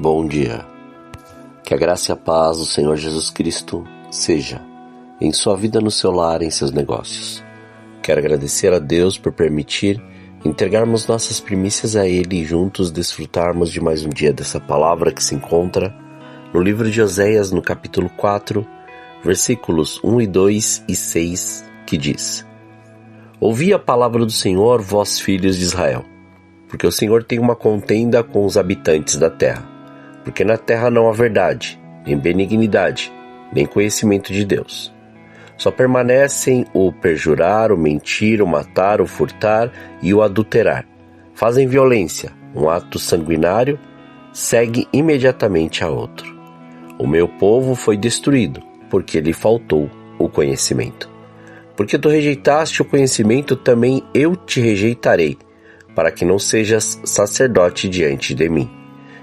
Bom dia. Que a graça e a paz do Senhor Jesus Cristo seja em sua vida, no seu lar, em seus negócios. Quero agradecer a Deus por permitir entregarmos nossas primícias a Ele e juntos desfrutarmos de mais um dia dessa palavra que se encontra no livro de Oséias, no capítulo 4, versículos 1 e 2 e 6, que diz: Ouvi a palavra do Senhor, vós filhos de Israel, porque o Senhor tem uma contenda com os habitantes da terra, porque na terra não há verdade, nem benignidade, nem conhecimento de Deus. Só permanecem o perjurar, o mentir, o matar, o furtar e o adulterar. Fazem violência, um ato sanguinário, segue imediatamente a outro. O meu povo foi destruído, porque lhe faltou o conhecimento. Porque tu rejeitaste o conhecimento, também eu te rejeitarei, para que não sejas sacerdote diante de mim.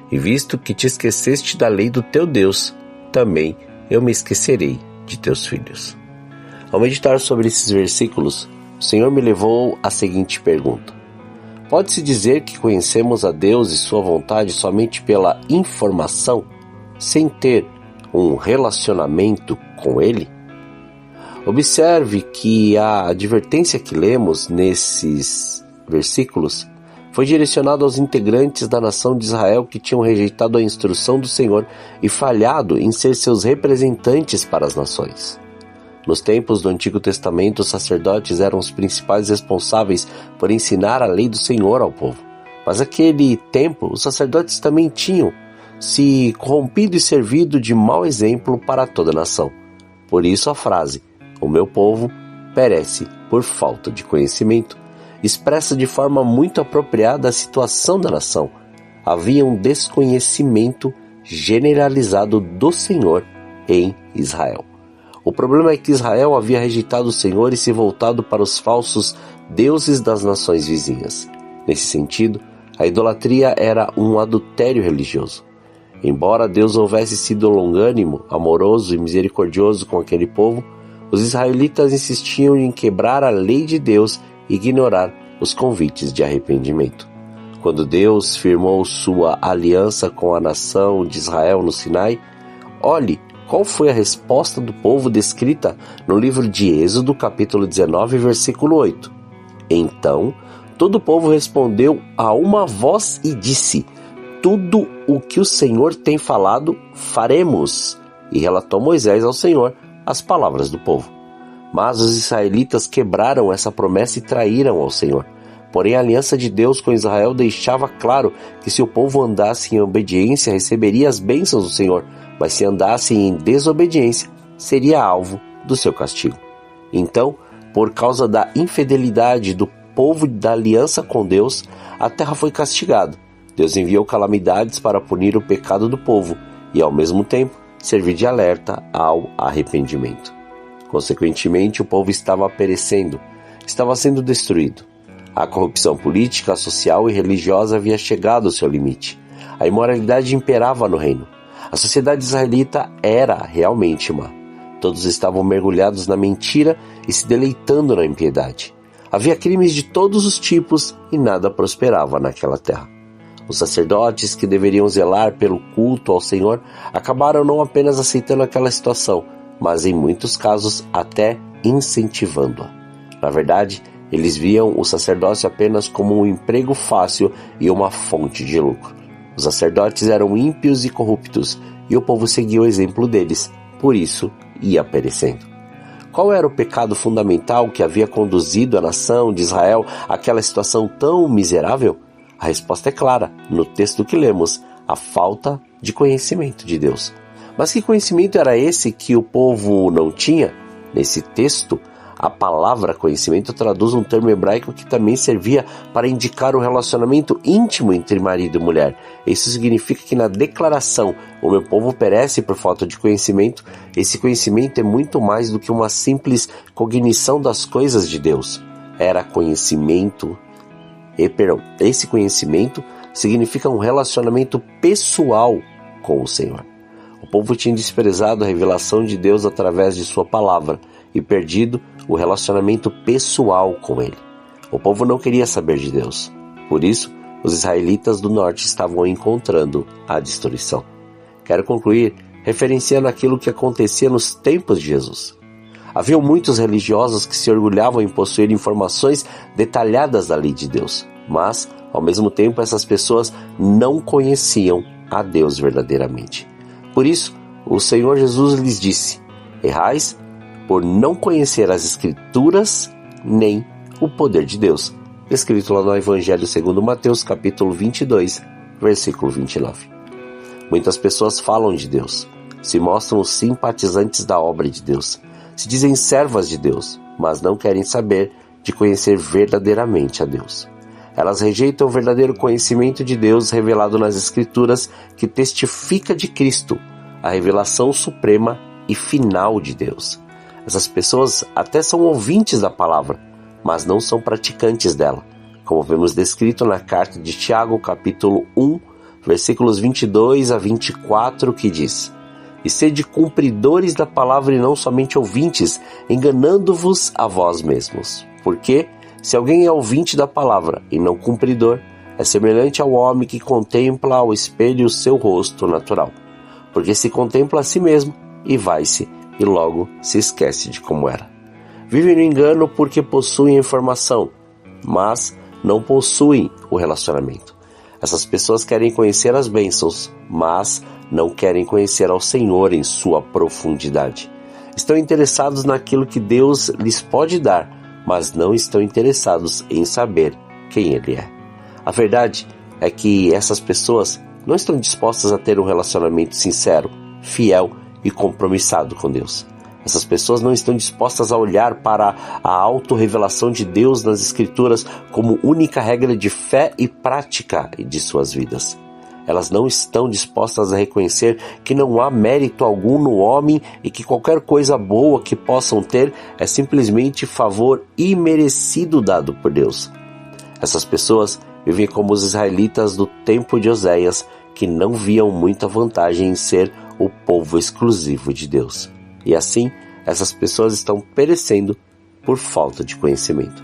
E visto que te esqueceste da lei do teu Deus, também eu me esquecerei de teus filhos. Ao meditar sobre esses versículos, o Senhor me levou à seguinte pergunta: pode-se dizer que conhecemos a Deus e sua vontade somente pela informação, sem ter um relacionamento com Ele? Observe que a advertência que lemos nesses versículos foi direcionada aos integrantes da nação de Israel que tinham rejeitado a instrução do Senhor e falhado em ser seus representantes para as nações. Nos tempos do Antigo Testamento, os sacerdotes eram os principais responsáveis por ensinar a lei do Senhor ao povo. Mas naquele tempo, os sacerdotes também tinham se corrompido e servido de mau exemplo para toda a nação. Por isso a frase, o meu povo perece por falta de conhecimento, expressa de forma muito apropriada a situação da nação. Havia um desconhecimento generalizado do Senhor em Israel. O problema é que Israel havia rejeitado o Senhor e se voltado para os falsos deuses das nações vizinhas. Nesse sentido, a idolatria era um adultério religioso. Embora Deus houvesse sido longânimo, amoroso e misericordioso com aquele povo, os israelitas insistiam em quebrar a lei de Deus e ignorar os convites de arrependimento. Quando Deus firmou sua aliança com a nação de Israel no Sinai, olhe qual foi a resposta do povo descrita no livro de Êxodo, capítulo 19, versículo 8. Então, todo o povo respondeu a uma voz e disse: tudo o que o Senhor tem falado, faremos. E relatou Moisés ao Senhor as palavras do povo. Mas os israelitas quebraram essa promessa e traíram ao Senhor. Porém, a aliança de Deus com Israel deixava claro que se o povo andasse em obediência, receberia as bênçãos do Senhor, mas se andasse em desobediência, seria alvo do seu castigo. Então, por causa da infidelidade do povo da aliança com Deus, a terra foi castigada. Deus enviou calamidades para punir o pecado do povo e, ao mesmo tempo, servir de alerta ao arrependimento. Consequentemente, o povo estava perecendo, estava sendo destruído. A corrupção política, social e religiosa havia chegado ao seu limite. A imoralidade imperava no reino. A sociedade israelita era realmente má. Todos estavam mergulhados na mentira e se deleitando na impiedade. Havia crimes de todos os tipos e nada prosperava naquela terra. Os sacerdotes, que deveriam zelar pelo culto ao Senhor, acabaram não apenas aceitando aquela situação, mas em muitos casos até incentivando-a. Na verdade, eles viam o sacerdócio apenas como um emprego fácil e uma fonte de lucro. Os sacerdotes eram ímpios e corruptos, e o povo seguia o exemplo deles, por isso ia perecendo. Qual era o pecado fundamental que havia conduzido a nação de Israel àquela situação tão miserável? A resposta é clara, no texto que lemos: a falta de conhecimento de Deus. Mas que conhecimento era esse que o povo não tinha? Nesse texto, a palavra conhecimento traduz um termo hebraico que também servia para indicar o relacionamento íntimo entre marido e mulher. Isso significa que na declaração, o meu povo perece por falta de conhecimento, esse conhecimento é muito mais do que uma simples cognição das coisas de Deus. Era conhecimento. Esse conhecimento significa um relacionamento pessoal com o Senhor. O povo tinha desprezado a revelação de Deus através de sua palavra e perdido o relacionamento pessoal com Ele. O povo não queria saber de Deus. Por isso, os israelitas do norte estavam encontrando a destruição. Quero concluir referenciando aquilo que acontecia nos tempos de Jesus. Havia muitos religiosos que se orgulhavam em possuir informações detalhadas da lei de Deus, mas, ao mesmo tempo, essas pessoas não conheciam a Deus verdadeiramente. Por isso, o Senhor Jesus lhes disse: errais por não conhecer as Escrituras nem o poder de Deus. Escrito lá no Evangelho segundo Mateus, capítulo 22, versículo 29. Muitas pessoas falam de Deus, se mostram simpatizantes da obra de Deus, se dizem servas de Deus, mas não querem saber de conhecer verdadeiramente a Deus. Elas rejeitam o verdadeiro conhecimento de Deus revelado nas Escrituras, que testifica de Cristo, a revelação suprema e final de Deus. Essas pessoas até são ouvintes da palavra, mas não são praticantes dela, como vemos descrito na carta de Tiago, capítulo 1, versículos 22 a 24, que diz: e sede cumpridores da palavra e não somente ouvintes, enganando-vos a vós mesmos. Porque, se alguém é ouvinte da palavra e não cumpridor, é semelhante ao homem que contempla ao espelho o seu rosto natural. Porque se contempla a si mesmo e vai-se, e logo se esquece de como era. Vivem no engano porque possuem a informação, mas não possuem o relacionamento. Essas pessoas querem conhecer as bênçãos, mas não querem conhecer ao Senhor em sua profundidade. Estão interessados naquilo que Deus lhes pode dar, mas não estão interessados em saber quem Ele é. A verdade é que essas pessoas não estão dispostas a ter um relacionamento sincero, fiel e compromissado com Deus. Essas pessoas não estão dispostas a olhar para a autorrevelação de Deus nas Escrituras como única regra de fé e prática de suas vidas. Elas não estão dispostas a reconhecer que não há mérito algum no homem e que qualquer coisa boa que possam ter é simplesmente favor imerecido dado por Deus. Essas pessoas vivem como os israelitas do tempo de Oséias, que não viam muita vantagem em ser o povo exclusivo de Deus. E assim, essas pessoas estão perecendo por falta de conhecimento.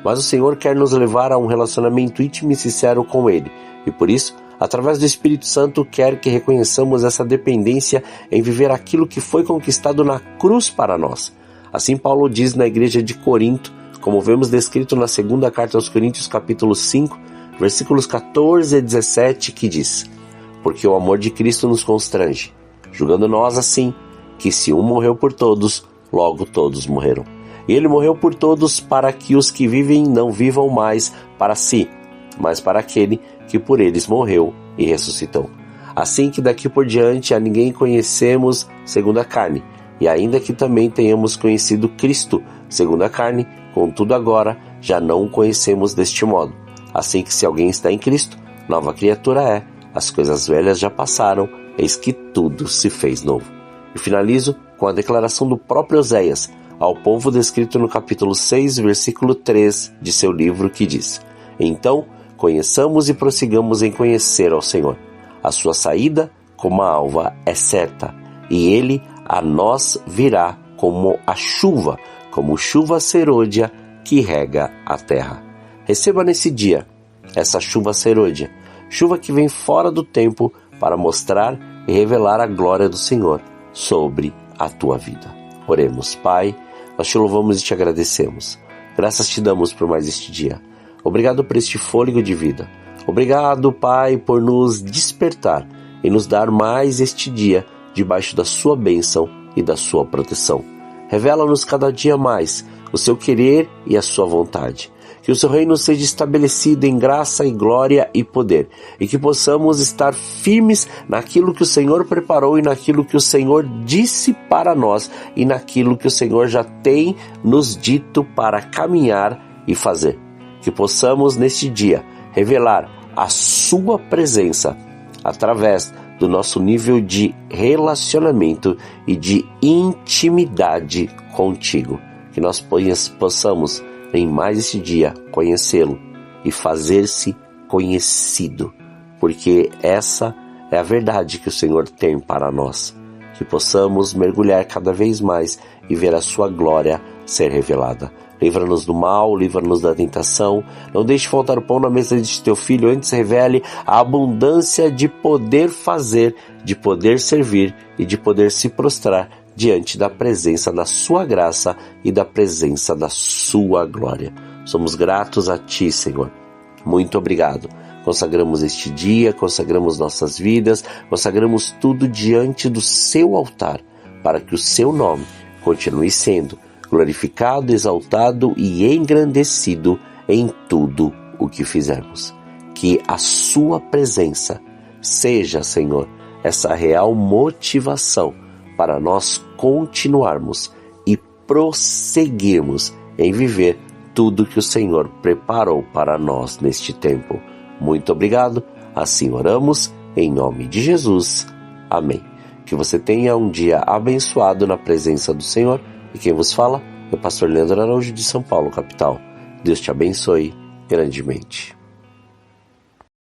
Mas o Senhor quer nos levar a um relacionamento íntimo e sincero com Ele, e por isso, através do Espírito Santo, quer que reconheçamos essa dependência em viver aquilo que foi conquistado na cruz para nós. Assim Paulo diz na igreja de Corinto, como vemos descrito na segunda carta aos Coríntios, capítulo 5, versículos 14 a 17, que diz: porque o amor de Cristo nos constrange, julgando nós assim, que se um morreu por todos, logo todos morreram. E ele morreu por todos para que os que vivem não vivam mais para si, mas para aquele que por eles morreu e ressuscitou. Assim que daqui por diante a ninguém conhecemos segundo a carne, e ainda que também tenhamos conhecido Cristo segundo a carne, contudo agora já não o conhecemos deste modo. Assim que se alguém está em Cristo, nova criatura é, as coisas velhas já passaram, eis que tudo se fez novo. E finalizo com a declaração do próprio Oséias ao povo descrito no capítulo 6, versículo 3 de seu livro, que diz: então, conheçamos e prossigamos em conhecer ao Senhor. A sua saída, como a alva, é certa, e Ele a nós virá como a chuva, como chuva serôdia que rega a terra. Receba nesse dia essa chuva serôdia, chuva que vem fora do tempo para mostrar e revelar a glória do Senhor sobre a tua vida. Oremos. Pai, nós te louvamos e te agradecemos. Graças te damos por mais este dia. Obrigado por este fôlego de vida. Obrigado, Pai, por nos despertar e nos dar mais este dia debaixo da sua bênção e da sua proteção. Revela-nos cada dia mais o seu querer e a sua vontade. Que o seu reino seja estabelecido em graça e glória e poder, e que possamos estar firmes naquilo que o Senhor preparou e naquilo que o Senhor disse para nós e naquilo que o Senhor já tem nos dito para caminhar e fazer. Que possamos neste dia revelar a sua presença através do nosso nível de relacionamento e de intimidade contigo. Que nós possamos em mais esse dia conhecê-lo e fazer-se conhecido, porque essa é a verdade que o Senhor tem para nós. Que possamos mergulhar cada vez mais e ver a sua glória ser revelada. livra-nos do mal, livra-nos da tentação, não deixe faltar o pão na mesa de teu filho, antes revele a abundância de poder fazer, de poder servir e de poder se prostrar diante da presença da sua graça e da presença da sua glória. Somos gratos a ti, Senhor. Muito obrigado. Consagramos este dia, consagramos nossas vidas, consagramos tudo diante do seu altar, para que o seu nome continue sendo glorificado, exaltado e engrandecido em tudo o que fizermos. Que a sua presença seja, Senhor, essa real motivação para nós continuarmos e prosseguirmos em viver tudo que o Senhor preparou para nós neste tempo. Muito obrigado, assim oramos, em nome de Jesus. Amém. Que você tenha um dia abençoado na presença do Senhor. E quem vos fala é o pastor Leandro Araújo de São Paulo, capital. Deus te abençoe grandemente.